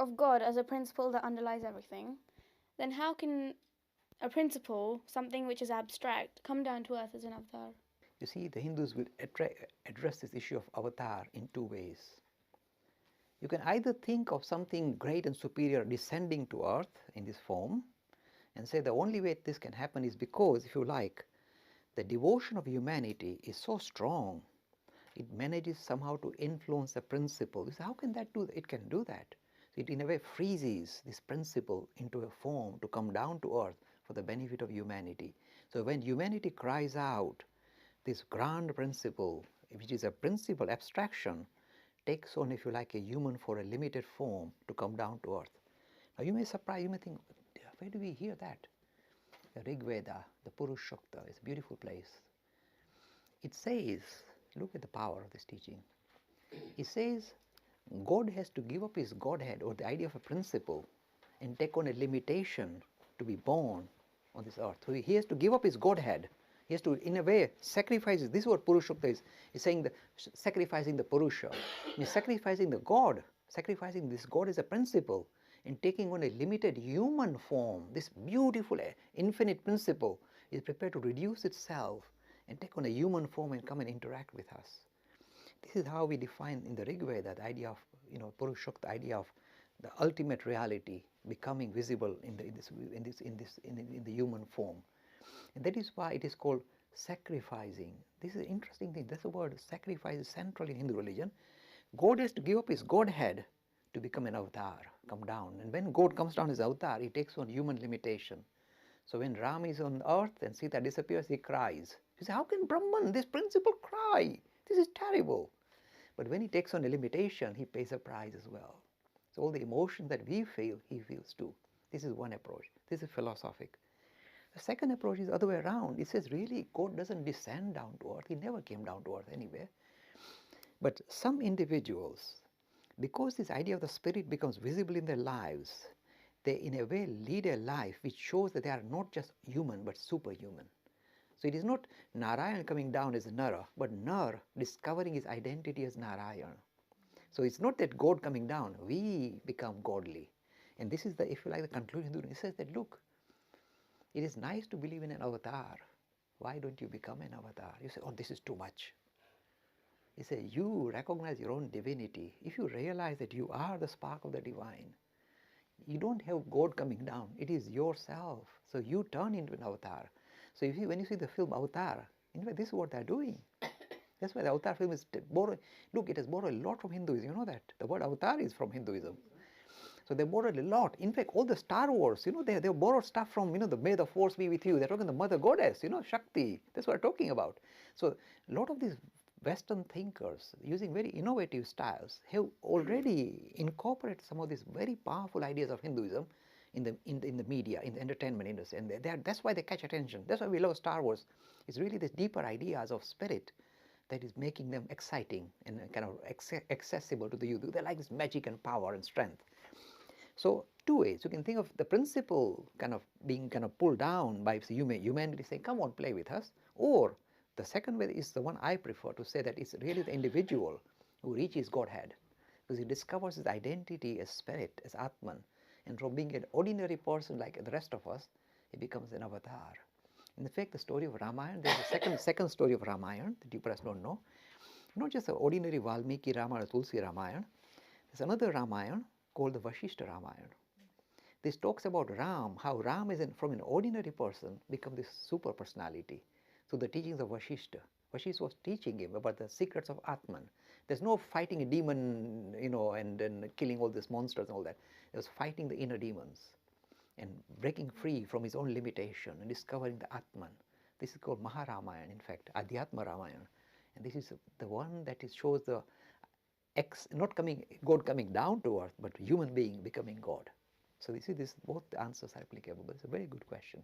of God as a principle that underlies everything, then how can a principle, something which is abstract, come down to earth as an avatar? You see, the Hindus will address this issue of avatar in two ways. You can either think of something great and superior descending to earth in this form and say the only way this can happen is because, if you like, the devotion of humanity is so strong, it manages somehow to influence the principle. You say, how can that do that? It can do that. It in a way freezes this principle into a form to come down to earth for the benefit of humanity. So when humanity cries out, this grand principle, which is a principle abstraction, takes on, if you like, a human for a limited form to come down to earth. Now you may surprise, you may think, where do we hear that? The Rig Veda, the Purushokta, is a beautiful place. It says, look at the power of this teaching. It says, God has to give up his Godhead or the idea of a principle and take on a limitation to be born on this earth. So he has to give up his Godhead. He has to, in a way, sacrifice. This is what Purushokta is. He's saying sacrificing the Purusha. He's sacrificing the God. Sacrificing this God as a principle and taking on a limited human form. This beautiful, infinite principle is prepared to reduce itself and take on a human form and come and interact with us. This is how we define in the Rig Veda the idea of, Purushokta, the idea of the ultimate reality becoming visible in the human form. And that is why it is called sacrificing. This is an interesting thing. That's the word sacrifice is central in Hindu religion. God has to give up his Godhead to become an avatar, come down. And when God comes down as avatar, he takes on human limitation. So when Ram is on earth and Sita disappears, he cries. You say, how can Brahman, this principle, cry? This is terrible. But when he takes on a limitation, he pays a price as well. So all the emotion that we feel, he feels too. This is one approach. This is philosophic. The second approach is the other way around. It says, really, God doesn't descend down to earth. He never came down to earth anywhere. But some individuals, because this idea of the spirit becomes visible in their lives, they in a way lead a life which shows that they are not just human, but superhuman. So it is not Narayan coming down as Nara, but Nar discovering his identity as Narayan. So it's not that God coming down, we become godly. And this is the, if you like, the conclusion. It says that, look, it is nice to believe in an avatar. Why don't you become an avatar? You say, oh, this is too much. He says, you recognize your own divinity. If you realize that you are the spark of the divine, you don't have God coming down. It is yourself. So you turn into an avatar. So when you see the film Avatar, in fact, this is what they're doing. That's why the Avatar film is borrowing. Look, it has borrowed a lot from Hinduism. You know that? The word Avatar is from Hinduism. So they borrowed a lot. In fact, all the Star Wars, they borrowed stuff from, the May the Force be with you. They're talking the Mother Goddess, Shakti. That's what they're talking about. So a lot of these Western thinkers, using very innovative styles, have already incorporated some of these very powerful ideas of Hinduism in the media, in the entertainment industry. And that's why they catch attention. That's why we love Star Wars. It's really these deeper ideas of spirit that is making them exciting and kind of accessible to the youth. They like this magic and power and strength. So two ways. You can think of the principle kind of being kind of pulled down by humanity saying, come on, play with us. Or the second way is the one I prefer, to say that it's really the individual who reaches Godhead, because he discovers his identity as spirit, as Atman. And from being an ordinary person like the rest of us, he becomes an avatar. In fact, the story of Ramayana, there's a second story of Ramayana that you perhaps don't know. Not just an ordinary Valmiki Ramayana, Tulsi Ramayana. There's another Ramayana called the Vashishta Ramayana. This talks about Ram, how Ram is from an ordinary person become this super personality. So the teachings of Vashishta. Vashishta was teaching him about the secrets of Atman. There's no fighting a demon, and killing all these monsters and all that. It was fighting the inner demons and breaking free from his own limitation and discovering the Atman. This is called Maharamayana, in fact, Adhyatma Ramayana. And this is the one that shows the God coming down to earth, but human being becoming God. So you see, both answers are applicable. It's a very good question.